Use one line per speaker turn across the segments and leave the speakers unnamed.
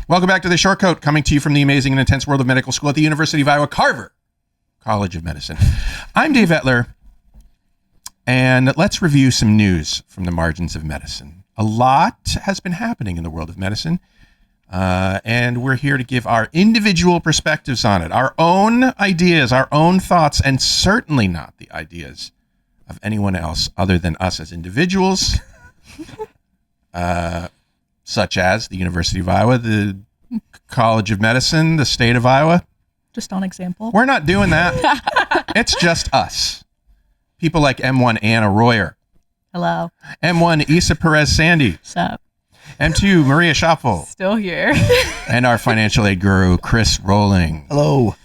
Welcome back to The Short Coat, coming to you from the amazing and intense world of medical school at the University of Iowa Carver College of Medicine. I'm Dave Etler, and let's review some news from the margins of medicine. A lot has been happening in the world of medicine, and we're here to give our individual perspectives on it, our own ideas, our own thoughts, and certainly not the ideas of anyone else other than us as individuals, such as the University of Iowa, the College of Medicine, the state of Iowa.
Just on example.
We're not doing that. It's just us. People like M1 Anna Royer.
Hello.
M1 Isa Perez-Sandy.
What's up?
M2 Maria Schaffel.
Still here.
And our financial aid guru, Chris Rowling.
Hello.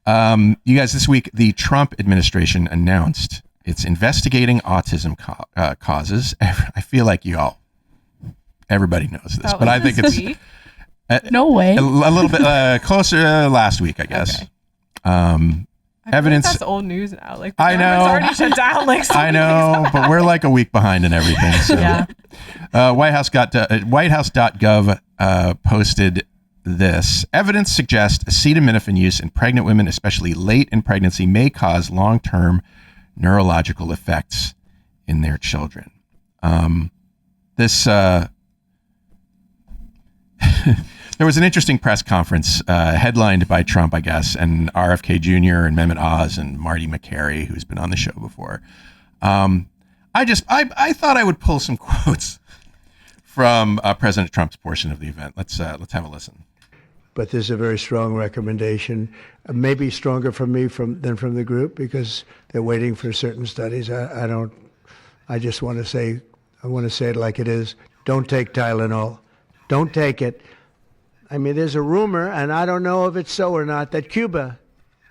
You guys, this week, the Trump administration announced it's investigating autism causes. I feel like everybody knows this, but I think it's
no way.
A little bit closer last week, I guess.
Okay.
Evidence.
That's old news now. Like
I know.
It's already shut down. Like
I know, but we're like a week behind in everything. So.
Yeah.
Whitehouse.gov posted this. Evidence suggests acetaminophen use in pregnant women, especially late in pregnancy, may cause long-term neurological effects in their children. There was an interesting press conference headlined by Trump, I guess, and RFK Jr. and Mehmet Oz and Marty McCary, who's been on the show before. I thought I would pull some quotes from President Trump's portion of the event. Let's have a listen.
But there's a very strong recommendation, maybe stronger from me than from the group, because they're waiting for certain studies. I just want to say it like it is. Don't take Tylenol. Don't take it. I mean, there's a rumor, and I don't know if it's so or not, that Cuba,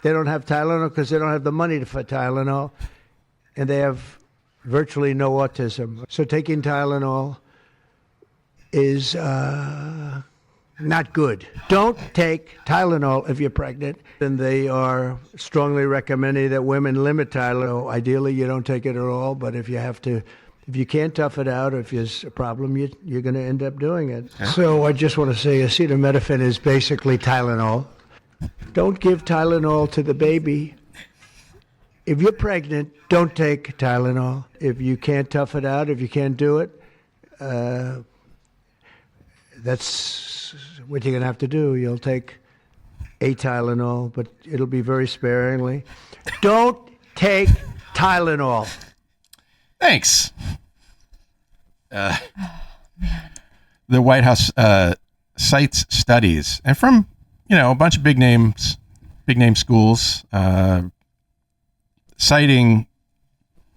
they don't have Tylenol because they don't have the money for Tylenol, and they have virtually no autism. So taking Tylenol is not good. Don't take Tylenol if you're pregnant. And they are strongly recommending that women limit Tylenol. Ideally, you don't take it at all, but if you can't tough it out, if there's a problem, you're going to end up doing it. Okay. So I just want to say acetaminophen is basically Tylenol. Don't give Tylenol to the baby. If you're pregnant, don't take Tylenol. If you can't tough it out, if you can't do it, that's what you're going to have to do. You'll take a Tylenol, but it'll be very sparingly. Don't take Tylenol.
Thanks. The White House cites studies, and from a bunch of big name schools, citing.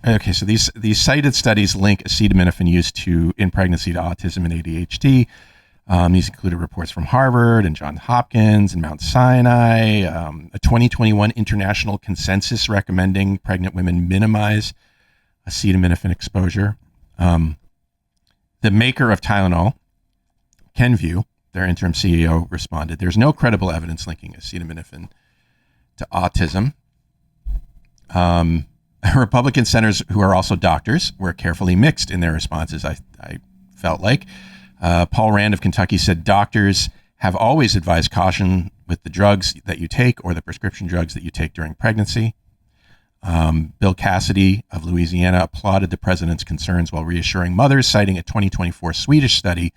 Okay, so these cited studies link acetaminophen use in pregnancy to autism and ADHD. These included reports from Harvard and Johns Hopkins and Mount Sinai. A 2021 international consensus recommending pregnant women minimize acetaminophen exposure. The maker of Tylenol, Kenvue, their interim CEO, responded, "There's no credible evidence linking acetaminophen to autism." Republican senators, who are also doctors, were carefully mixed in their responses, I felt like. Paul Rand of Kentucky said, "Doctors have always advised caution with the drugs that you take or the prescription drugs that you take during pregnancy." Bill Cassidy of Louisiana applauded the president's concerns while reassuring mothers, citing a 2024 Swedish study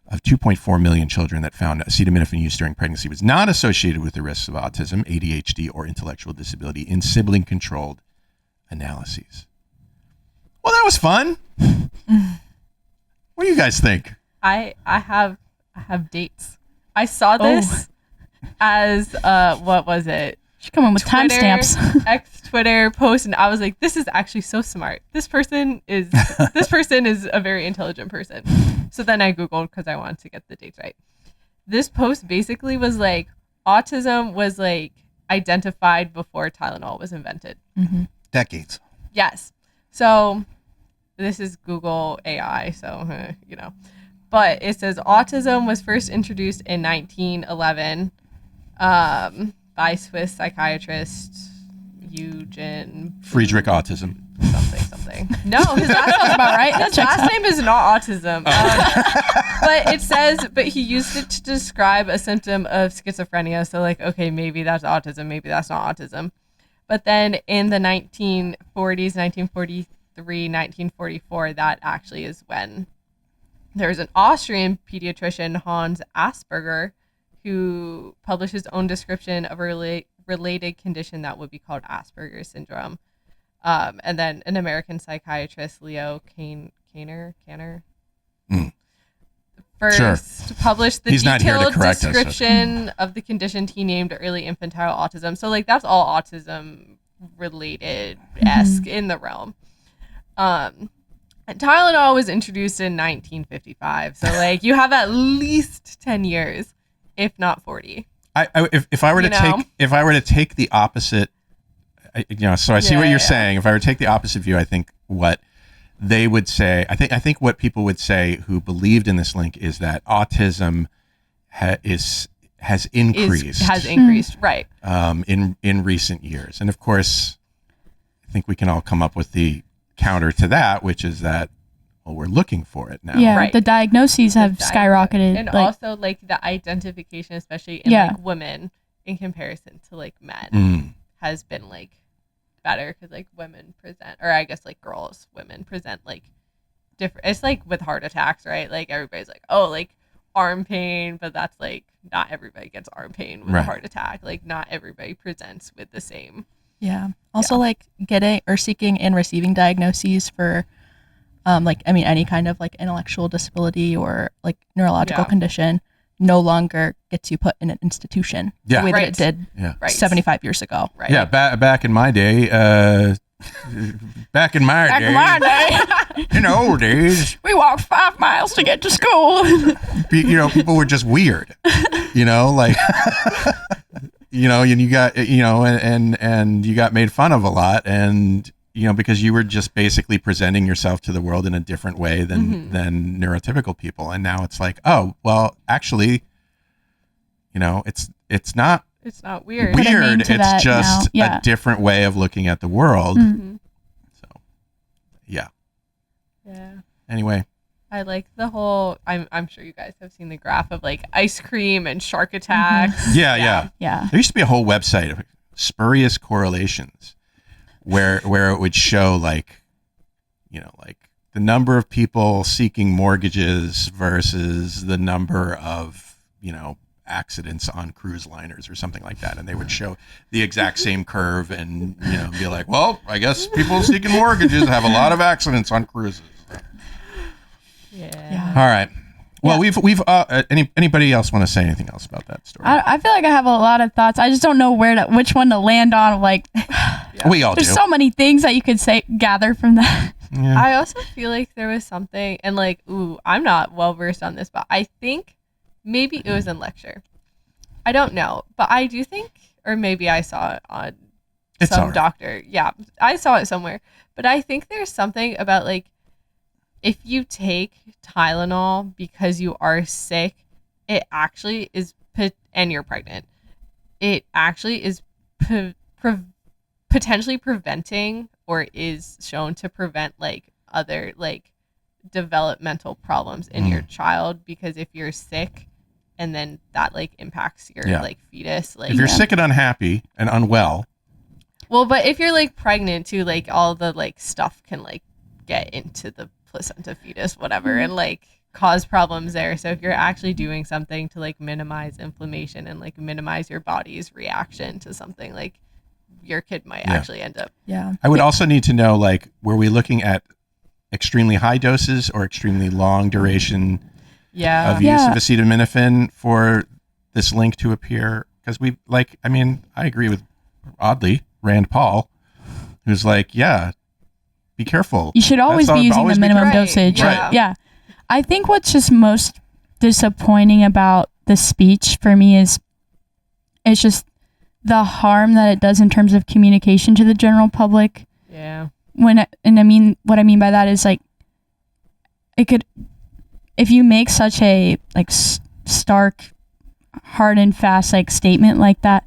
of 2.4 million children that found acetaminophen use during pregnancy was not associated with the risks of autism, ADHD, or intellectual disability in sibling-controlled analyses. Well, that was fun. What do you guys think?
I have dates. I saw this as what was it?
Should come in with timestamps.
Twitter post, and I was like, this is actually so smart. This person is a very intelligent person. So then I Googled because I wanted to get the dates right. This post basically was like, autism was like identified before Tylenol was invented.
Mm-hmm.
Decades.
Yes. So this is Google AI, so But it says autism was first introduced in 1911 by Swiss psychiatrist Eugen
Friedrich autism.
something. No, his last
Sounds about right.
his last name is not autism. But it says, but he used it to describe a symptom of schizophrenia. So like, okay, maybe that's autism, maybe that's not autism. But then in the 1940s, 1943, 1944, that actually is when there's an Austrian pediatrician, Hans Asperger, who published his own description of a related condition that would be called Asperger's syndrome. And then an American psychiatrist, Leo Kanner, first published the detailed description of the condition he named early infantile autism. So like that's all autism related-esque in the realm. And Tylenol was introduced in 1955. So like you have at least 10 years, if not 40.
If I were to take the opposite, so I see what you're saying. If I were to take the opposite view, I think what they would say, I think what people would say who believed in this link is that autism has increased,
right?
In recent years, and of course, I think we can all come up with the counter to that, which is that we're looking for it now.
Yeah,
right.
The diagnoses have skyrocketed,
and also like the identification, especially in like women in comparison to like men, has been like better because like women present, or I guess like women present like different. It's like with heart attacks, right? Like everybody's like, oh, like arm pain, but that's like not everybody gets arm pain with a heart attack. Like not everybody presents with the same.
Yeah. Also, like getting or seeking and receiving diagnoses for, any kind of like intellectual disability or like neurological condition no longer gets you put in an institution the way that it did 75 years ago.
Right.
Yeah. Back in my day, back in my day, in the old days,
we walked 5 miles to get to school.
People were just weird, like, and you got, and you got made fun of a lot, and because you were just basically presenting yourself to the world in a different way than neurotypical people. And now it's like, oh, well, actually, it's not
weird.
It's just a different way of looking at the world. So, yeah. Anyway,
I like the whole. I'm sure you guys have seen the graph of like ice cream and shark attacks.
Yeah. There used to be a whole website of spurious correlations, where it would show like the number of people seeking mortgages versus the number of accidents on cruise liners or something like that, and they would show the exact same curve and be like, well, I guess people seeking mortgages have a lot of accidents on cruises.
Yeah.
All right. Well, we've anybody else want to say anything else about that story?
I feel like I have a lot of thoughts. I just don't know which one to land on. Like,
we all
there's
do.
so many things that you could gather from that.
Yeah.
I also feel like there was something, and like, I'm not well versed on this, but I think maybe it was in lecture. I don't know, but I do think, or maybe I saw it on some doctor. Yeah, I saw it somewhere, but I think there's something about like, if you take Tylenol because you are sick, it actually is, and you're pregnant, it actually is potentially preventing, or is shown to prevent like other like developmental problems in your child, because if you're sick and then that like impacts your like fetus, like
if you're sick and unhappy and unwell.
Well, but if you're like pregnant too, like all the like stuff can like get into the placenta, fetus, whatever, and like cause problems there. So if you're actually doing something to like minimize inflammation and like minimize your body's reaction to something, like your kid might actually end up.
Yeah.
I would also need to know, like, were we looking at extremely high doses or extremely long duration of use of acetaminophen for this link to appear? Because I agree with, oddly, Rand Paul, who's like, be careful.
You should always be using the minimum dosage.
Right.
Yeah. I think what's just most disappointing about the speech for me is it's just the harm that it does in terms of communication to the general public.
Yeah.
What I mean by that is like, it could, if you make such a like stark, hard and fast like statement like that,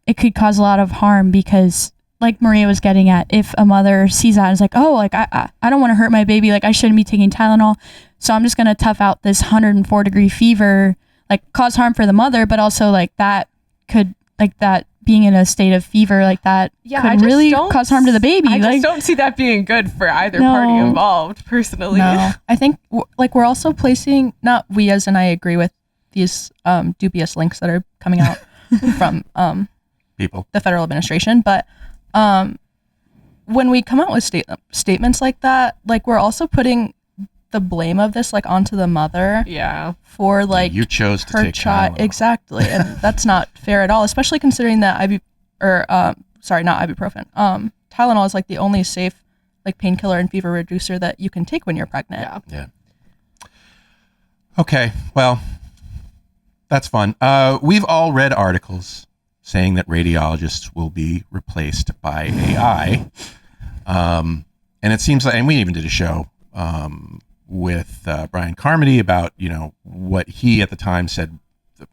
it could cause a lot of harm, because
like Maria was getting at, if a mother sees that and is like, oh, like I don't want to hurt my baby, like I shouldn't be taking Tylenol, so I'm just gonna tough out this 104-degree fever, like cause harm for the mother, but also like that could, like that being in a state of fever like that could really cause harm to the baby.
I
like,
just don't see that being good for either party involved, personally.
No, I think like we're also placing, not we as in I agree with these dubious links that are coming out from
People,
the federal administration, but when we come out with statements like that, like we're also putting the blame of this like onto the mother.
Yeah.
For like
you chose to
her
take
child.
Tylenol.
Exactly. And that's not fair at all, especially considering that not ibuprofen. Tylenol is like the only safe like painkiller and fever reducer that you can take when you're pregnant.
Yeah. Okay. Well, that's fun. We've all read articles saying that radiologists will be replaced by AI. And it seems like, and we even did a show with Brian Carmody about, what he at the time said,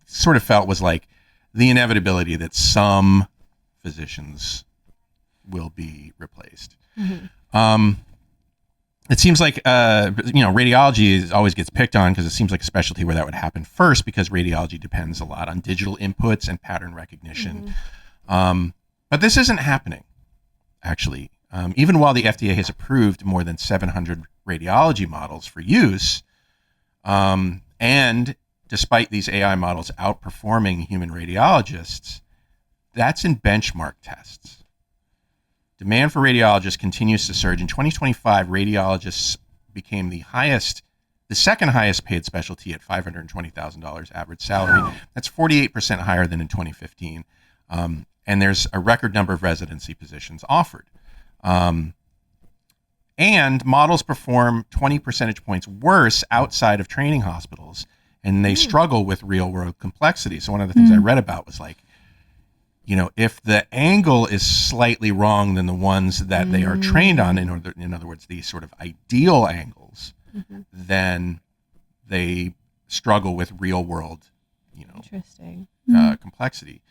sort of felt was like the inevitability that some physicians will be replaced. Mm-hmm. It seems like, radiology always gets picked on because it seems like a specialty where that would happen first, because radiology depends a lot on digital inputs and pattern recognition. Mm-hmm. But this isn't happening, actually. Even while the FDA has approved more than 700 radiology models for use, and despite these AI models outperforming human radiologists, that's in benchmark tests. Demand for radiologists continues to surge. In 2025, radiologists became the second highest paid specialty at $520,000 average salary. Wow. That's 48% higher than in 2015. And there's a record number of residency positions offered. And models perform 20 percentage points worse outside of training hospitals, and they struggle with real world complexity. So one of the things I read about was like, if the angle is slightly wrong than the ones that they are trained on, in other words, these sort of ideal angles, then they struggle with real world,
Interesting.
Complexity.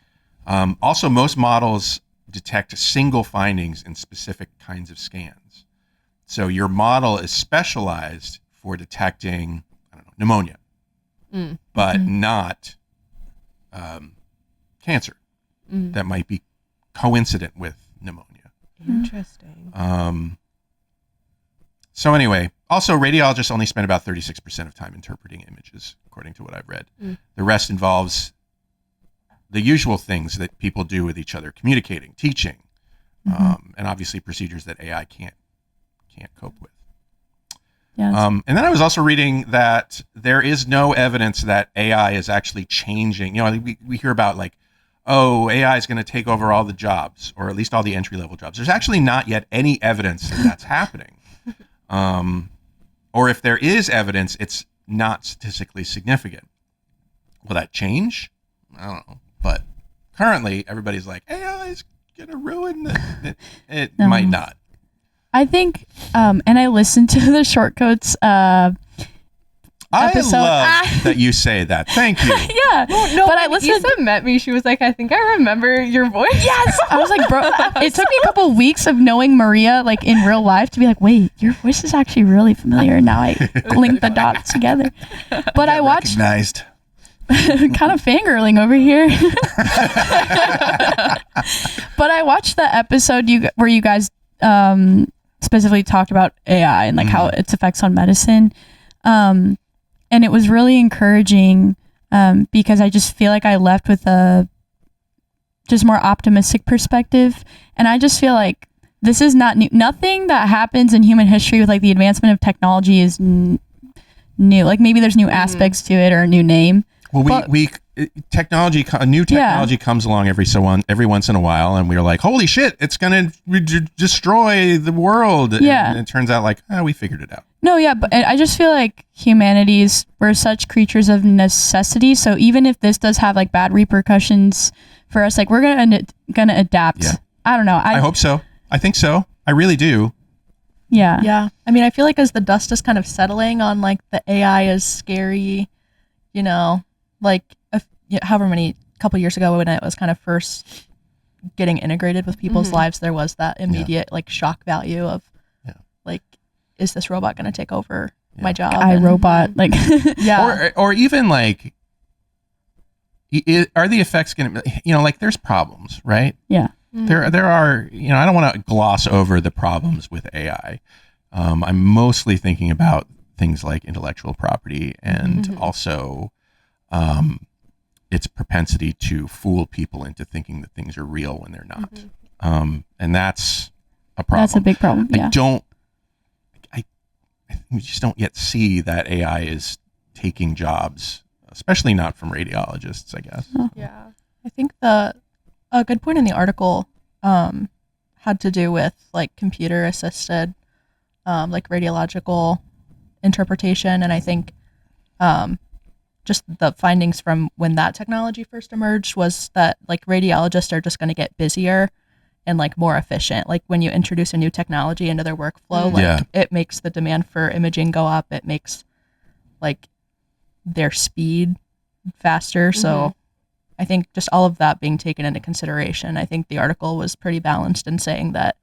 Also, most models detect single findings in specific kinds of scans. So your model is specialized for detecting, pneumonia, but not cancer that might be coincident with pneumonia.
Interesting.
So anyway, also radiologists only spend about 36% of time interpreting images, according to what I've read. The rest involves the usual things that people do with each other, communicating, teaching, and obviously procedures that AI can't cope with.
Yes.
And then I was also reading that there is no evidence that AI is actually changing. We hear about like, oh, AI is going to take over all the jobs, or at least all the entry-level jobs. There's actually not yet any evidence that that's happening. Or if there is evidence, it's not statistically significant. Will that change? I don't know. But currently, everybody's like, AI is going to ruin it. It might not.
I think, and I listened to the Shortcoats episode.
I love that you say that. Thank you.
Yeah.
No,
but
when
I listened.
Issa met me, she was like, I think I remember your voice.
Yes. I was like, bro, it took me a couple of weeks of knowing Maria like in real life to be like, wait, your voice is actually really familiar. And now I link the dots together. But I watched.
Recognized.
Kind of fangirling over here. But I watched the episode where you guys specifically talked about AI and like how its effects on medicine. And it was really encouraging because I just feel like I left with a just more optimistic perspective. And I just feel like this is not new. Nothing that happens in human history with like the advancement of technology is new. Like maybe there's new aspects to it or a new name.
Well, new technology comes along every once in a while, and we're like, holy shit, it's going to destroy the world.
Yeah.
And it turns out like, we figured it out.
No, yeah, but I just feel like we're such creatures of necessity. So even if this does have like bad repercussions for us, like we're gonna adapt.
Yeah.
I don't know.
I hope so. I think so. I really do.
Yeah.
Yeah. I mean, I feel like as the dust is kind of settling on like the AI is scary, like however many couple years ago when it was kind of first getting integrated with people's lives, there was that immediate like shock value of like, is this robot going to take over my job?
iRobot, like
or even like, are the effects going to, like there's problems, right?
Yeah.
There are, I don't want to gloss over the problems with AI. I'm mostly thinking about things like intellectual property and also its propensity to fool people into thinking that things are real when they're not. And that's a problem.
That's a big problem. Yeah.
We just don't yet see that AI is taking jobs, especially not from radiologists, I guess.
Yeah.
I think a good point in the article had to do with like computer assisted like radiological interpretation. And I think just the findings from when that technology first emerged was that like radiologists are just going to get busier and like more efficient. Like when you introduce a new technology into their workflow, like it makes the demand for imaging go up. It makes like their speed faster. So I think just all of that being taken into consideration, I think the article was pretty balanced in saying that,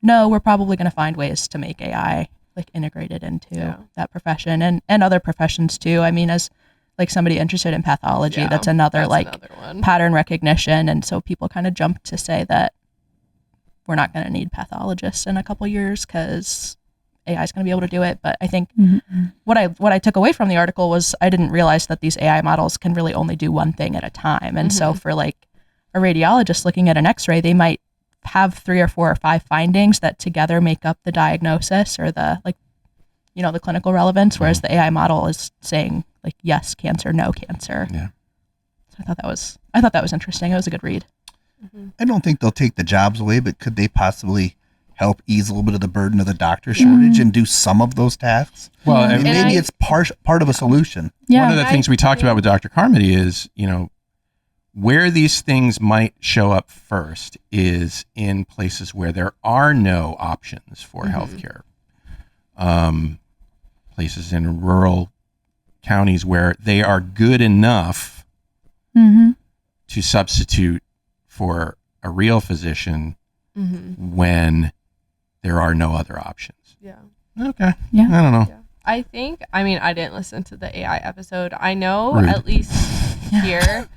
no, we're probably going to find ways to make AI like integrated into that profession and other professions too. I mean, as like somebody interested in pathology, that's another one. Pattern recognition. And so people kind of jump to say that we're not going to need pathologists in a couple years because AI is going to be able to do it. But I think what I took away from the article was I didn't realize that these AI models can really only do one thing at a time. And so for like a radiologist looking at an X-ray, they might have 3 or 4 or 5 findings that together make up the diagnosis or the like, the clinical relevance, whereas the AI model is saying like yes cancer, no cancer.
Yeah.
So I thought that was interesting. It was a good read.
I don't think they'll take the jobs away, but could they possibly help ease a little bit of the burden of the doctor shortage and do some of those tasks?
Well,
and maybe it's part of a solution.
Yeah.
One of the things we talked about with Dr. Carmody is, where these things might show up first is in places where there are no options for healthcare. Places in rural counties where they are good enough to substitute for a real physician when there are no other options.
Yeah.
Okay.
Yeah.
I don't know.
Yeah. I didn't listen to the AI episode. I know at least here.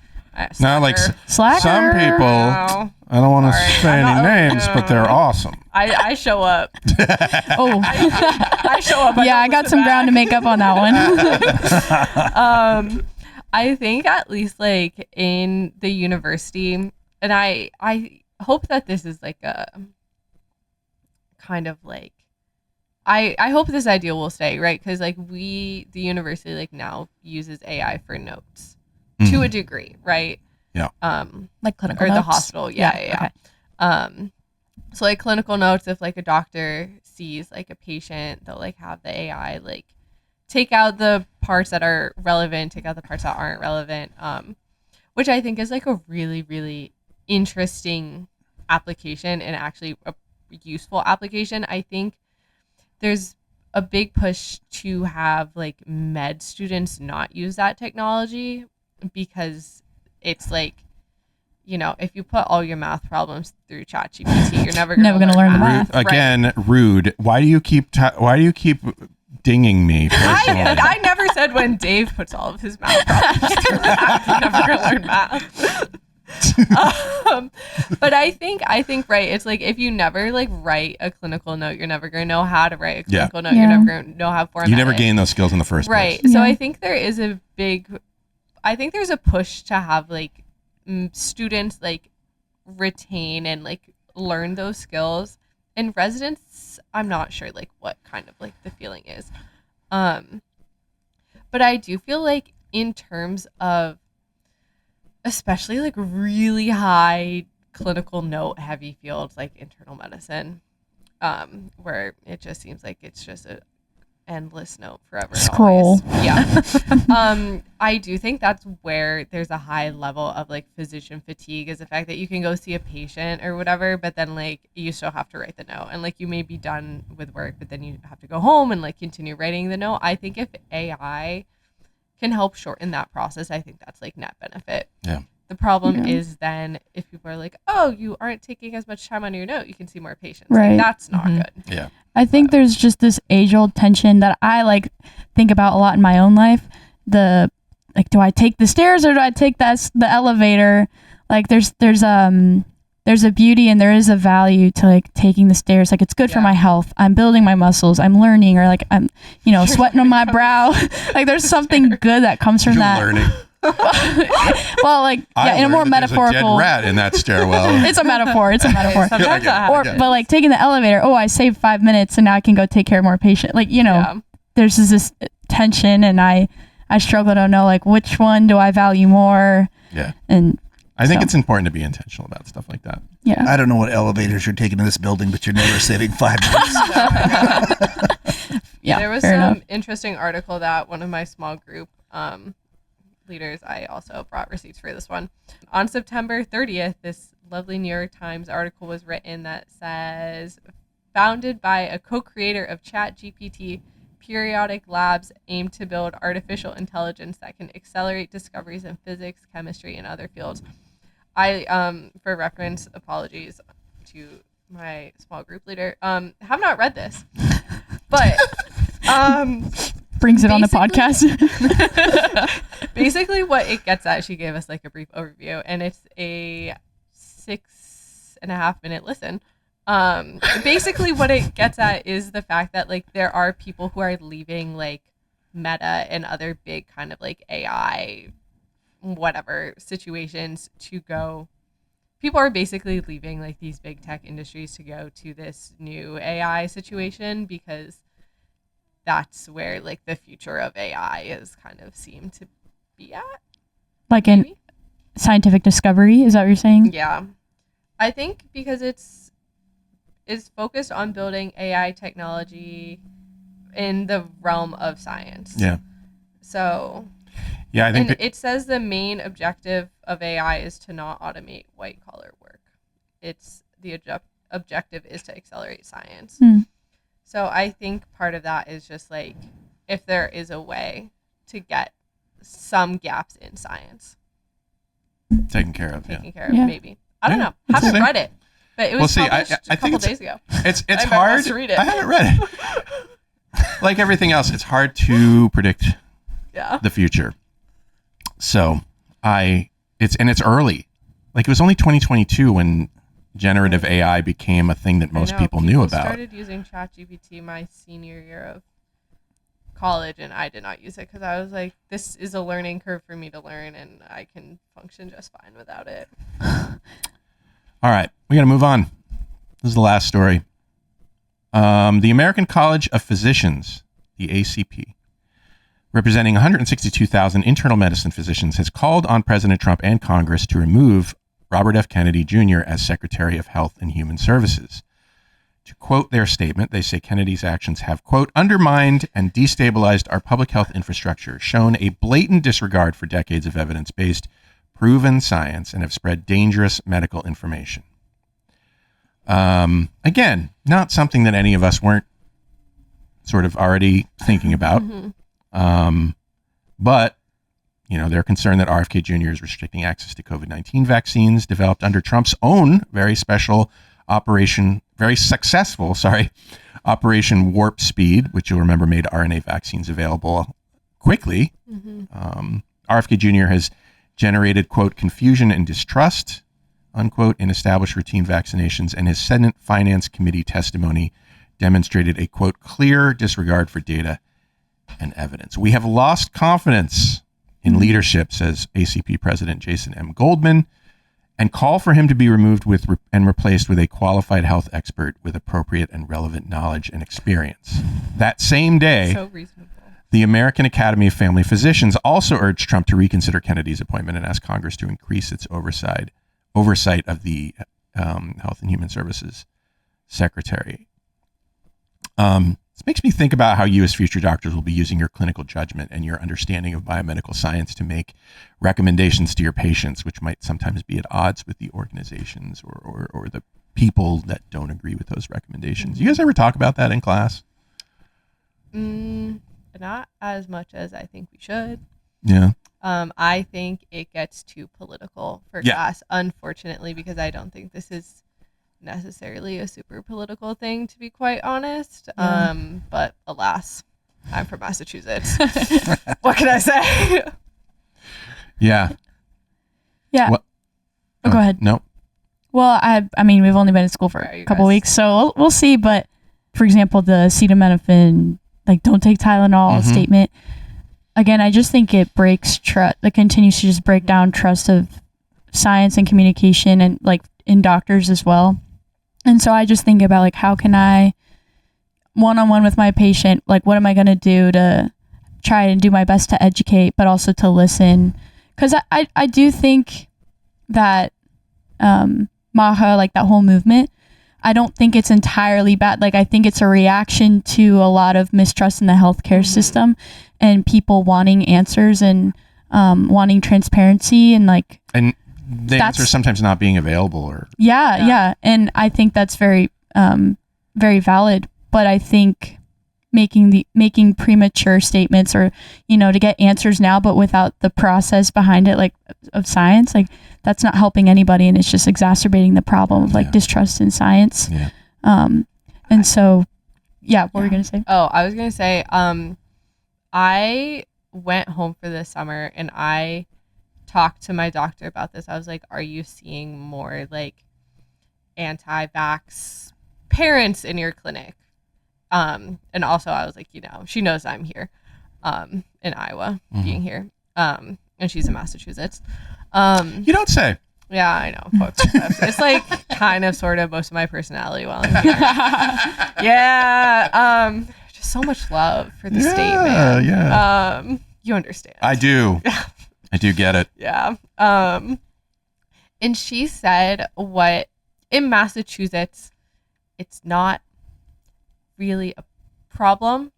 Not like
Slacker.
some people, I don't want to say any names, but they're awesome.
I show up.
Oh.
I show up.
I got some ground to make up on that
one. I think at least like in the university, and I hope that this is like a kind of like, I hope this idea will stay, right? Because like the university like now uses AI for notes to a degree, right?
Yeah.
Like clinical
or
notes?
the hospital. Yeah.
Okay.
So like clinical notes, if like a doctor sees like a patient, they'll like have the AI like take out the parts that are relevant, take out the parts that aren't relevant, which I think is like a really, really interesting application and actually a useful application. I think there's a big push to have like med students not use that technology because it's like, if you put all your math problems through ChatGPT, you're never gonna learn the math.
Again, rude. Why do you keep dinging me personally?
I never said when Dave puts all of his math problems through math, you're never gonna learn math. But I think right, it's like if you never like write a clinical note, you're never gonna know how to write a clinical note. You're never gonna know how to format
You never
it.
gain those skills in the first place.
Right. So I think there's a push to have like students like retain and like learn those skills. In residents, I'm not sure like what kind of like the feeling is. But I do feel like in terms of especially like really high clinical note heavy fields like internal medicine, where it just seems like it's just a endless note forever.
Scroll.
Yeah. I do think that's where there's a high level of like physician fatigue, is the fact that you can go see a patient or whatever, but then like you still have to write the note, and like you may be done with work, but then you have to go home and like continue writing the note. I think if AI can help shorten that process, I think that's like net benefit.
Yeah.
The problem is then if people are like, oh, you aren't taking as much time on your note, you can see more patients.
Right.
Like, that's not good.
Yeah.
I think there's just this age-old tension that I like think about a lot in my own life. The like, do I take the stairs or do I take the elevator? Like, there's a beauty and there is a value to like taking the stairs. Like, it's good for my health. I'm building my muscles. I'm learning, or like I'm, sweating on my brow. Like, there's something good that comes from that.
Learning.
Well, like,
I
in a more
learned that there's
metaphorical.
a dead rat in that stairwell.
It's a metaphor. It's a metaphor.
Sometimes that
Or,
happens.
but like taking the elevator. Oh, I saved 5 minutes, and now I can go take care of more patients. Like, there's this tension, and I struggle to know like which one do I value more.
Yeah.
And
I think it's important to be intentional about stuff like that.
yeah.
I don't know what elevators you're taking to this building, but you're never saving 5 minutes.
Yeah.
There was
fair
some
enough.
interesting article that one of my small group leaders, I also brought receipts for this one. On September 30th, this lovely New York Times article was written that says, founded by a co-creator of ChatGPT, periodic labs aim to build artificial intelligence that can accelerate discoveries in physics, chemistry, and other fields. I, for reference, apologies to my small group leader, have not read this, but
Brings it on the podcast.
basically what it gets at, she gave us like a brief overview, and it's a 6.5 minute listen. Basically what it gets at is the fact that like there are people who are leaving like Meta and other big kind of like AI whatever situations to go. People are basically leaving like these big tech industries to go to this new AI situation because that's where like the future of AI is kind of seemed to be at.
Like in
Maybe?
scientific discovery, is that what you're saying?
Yeah. I think because it's focused on building AI technology in the realm of science.
Yeah.
So
Yeah, I think
and it says the main objective of AI is to not automate white collar work. It's the objective is to accelerate science.
Hmm.
So I think part of that is just like if there is a way to get some gaps in science
taken care of.
taken
Yeah.
care of,
Yeah.
maybe. I don't
Yeah,
know.
that's
Haven't
the
read it, but it was
Well, see, I
published
think
a couple
it's-
days ago.
It's
I might
hard
want to read it.
I haven't read it. Like everything else, it's hard to predict
Yeah.
the future. So it's early. Like it was only 2022 when generative AI became a thing that most
I know,
people knew about.
Started using ChatGPT my senior year of college, and I did not use it because I was like, this is a learning curve for me to learn, and I can function just fine without it.
All right, we got to move on. This is the last story. The American College of Physicians, the ACP, representing 162,000 internal medicine physicians, has called on President Trump and Congress to remove Robert F. Kennedy Jr. as Secretary of Health and Human Services. To quote their statement, they say Kennedy's actions have, quote, undermined and destabilized our public health infrastructure, shown a blatant disregard for decades of evidence-based, proven science, and have spread dangerous medical information. Again, not something that any of us weren't sort of already thinking about. But, they're concerned that RFK Jr. is restricting access to COVID-19 vaccines developed under Trump's own very successful Operation Warp Speed, which you'll remember made RNA vaccines available quickly. RFK Jr. has generated, quote, confusion and distrust, unquote, in established routine vaccinations, and his Senate Finance Committee testimony demonstrated a, quote, clear disregard for data and evidence. We have lost confidence in leadership, says ACP President Jason M. Goldman, and call for him to be removed and replaced with a qualified health expert with appropriate and relevant knowledge and experience. That same day,
So reasonable.
the American Academy of Family Physicians also urged Trump to reconsider Kennedy's appointment and ask Congress to increase its oversight of the Health and Human Services Secretary. This makes me think about how you as future doctors will be using your clinical judgment and your understanding of biomedical science to make recommendations to your patients, which might sometimes be at odds with the organizations or the people that don't agree with those recommendations. You guys ever talk about that in class?
Not as much as I think we should.
Yeah.
I think it gets too political for
Yeah.
class, unfortunately, because I don't think this is necessarily a super political thing, to be quite honest.
Yeah.
But alas, I'm from Massachusetts. What can I say?
Yeah.
Yeah.
What?
Oh, go ahead.
No.
Well, I mean, we've only been in school for
Right,
a
you
couple
guys-
weeks, so we'll see. But for example, the acetaminophen, like don't take Tylenol
Mhm.
statement. Again, I just think it breaks trust. It continues to just break down trust of science and communication, and like in doctors as well. And so I just think about like, how can I, one-on-one with my patient, like what am I going to do to try and do my best to educate, but also to listen? Because I do think that MAHA, like that whole movement, I don't think it's entirely bad. Like I think it's a reaction to a lot of mistrust in the healthcare system and people wanting answers and wanting transparency, and like
And the answer is sometimes not being available, or
yeah. And I think that's very very valid. But I think making premature statements, or to get answers now but without the process behind it, like of science, like that's not helping anybody, and it's just exacerbating the problem of like
Yeah.
distrust in science.
Yeah.
And so what were you gonna say?
Oh, I was gonna say, I went home for this summer and I talked to my doctor about this. I was like, "Are you seeing more like anti-vax parents in your clinic?" And also I was like, she knows I'm here, in Iowa, being here, and she's in Massachusetts.
You don't say.
Yeah, I know. Fuck myself. It's like kind of sort of most of my personality while I'm here. Yeah. Just so much love for the statement.
Yeah.
You understand.
I do. I do get it.
Yeah. And she said in Massachusetts, it's not really a problem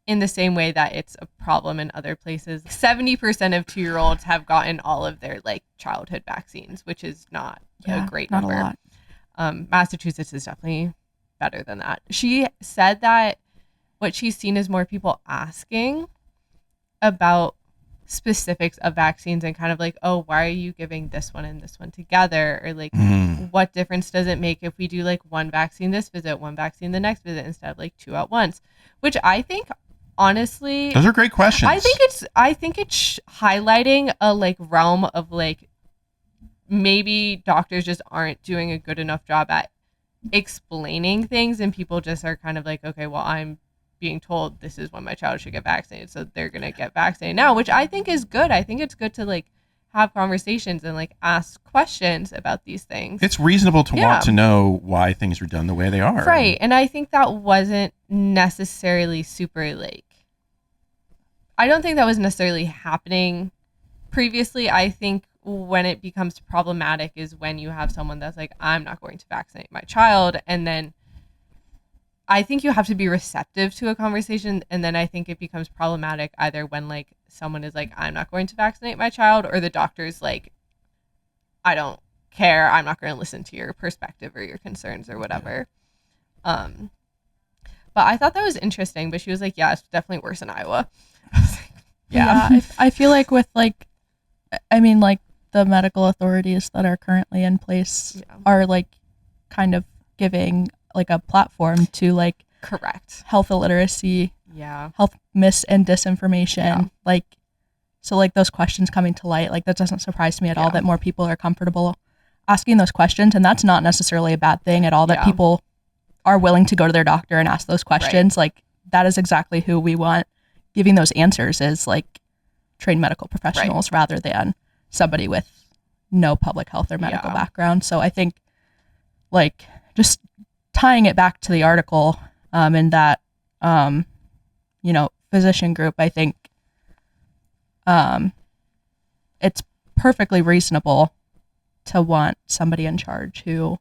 in the same way that it's a problem in other places. 70% of 2-year-olds have gotten all of their like childhood vaccines, which is not a great
not
number.
a lot.
Massachusetts is definitely better than that. She said that what she's seen is more people asking about specifics of vaccines and kind of like, oh, why are you giving this one and this one together? Or like, what difference does it make if we do like one vaccine this visit, one vaccine the next visit, instead of like 2 at once? Which I think, honestly,
Those are great questions.
I think it's highlighting a like realm of like maybe doctors just aren't doing a good enough job at explaining things, and people just are kind of like, okay, well, I'm being told this is when my child should get vaccinated, so they're gonna get vaccinated now, which I think is good. I think it's good to like have conversations and like ask questions about these things.
It's reasonable to want to know why things are done the way they are.
Right. And I think that wasn't necessarily super like, I don't think that was necessarily happening previously. I think when it becomes problematic is when you have someone that's like, I'm not going to vaccinate my child. And then I think you have to be receptive to a conversation. And then I think it becomes problematic either when like someone is like, I'm not going to vaccinate my child, or the doctor's like, I don't care. I'm not going to listen to your perspective or your concerns or whatever. But I thought that was interesting. But she was like, yeah, it's definitely worse in Iowa. I was like,
Yeah, I feel like with like, I mean, like the medical authorities that are currently in place are like kind of giving like a platform to like
correct.
health illiteracy,
Yeah.
health mis and disinformation. Like, so like those questions coming to light, like that doesn't surprise me at all that more people are comfortable asking those questions. And that's not necessarily a bad thing at all, that people are willing to go to their doctor and ask those questions. Like that is exactly who we want giving those answers, is like trained medical professionals rather than somebody with no public health or medical background. So I think like just tying it back to the article in that, physician group, I think it's perfectly reasonable to want somebody in charge who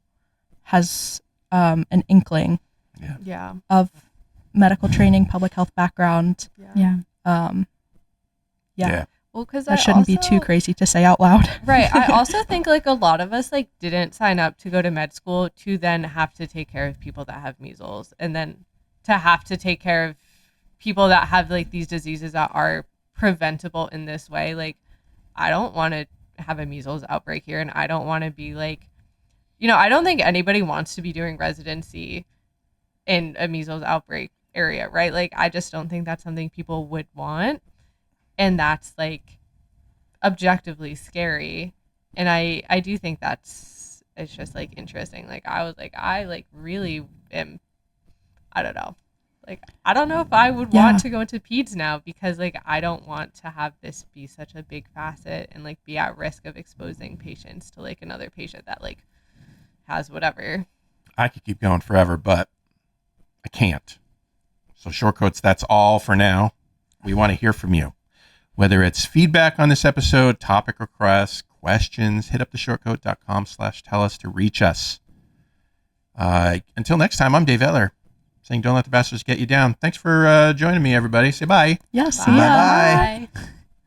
has an inkling of medical training, public health background.
Well, because
that shouldn't be too crazy to say out loud.
Right. I also think like a lot of us like didn't sign up to go to med school to then have to take care of people that have measles, and then to have to take care of people that have like these diseases that are preventable in this way. Like I don't want to have a measles outbreak here, and I don't want to be like, I don't think anybody wants to be doing residency in a measles outbreak area, right? Like, I just don't think that's something people would want. And that's like objectively scary. And I do think it's just like interesting. Like, I was like, I like really am, I don't know. Like, I don't know if I would want to go into peds now, because like, I don't want to have this be such a big facet and like be at risk of exposing patients to like another patient that like has whatever.
I could keep going forever, but I can't. So short quotes, that's all for now. We want to hear from you. Whether it's feedback on this episode, topic requests, questions, hit up the shortcoat.com/tell us to reach us. Until next time, I'm Dave Etler, saying don't let the bastards get you down. Thanks for joining me, everybody. Say bye.
Yeah, see
Bye.
ya.
Bye.
Bye.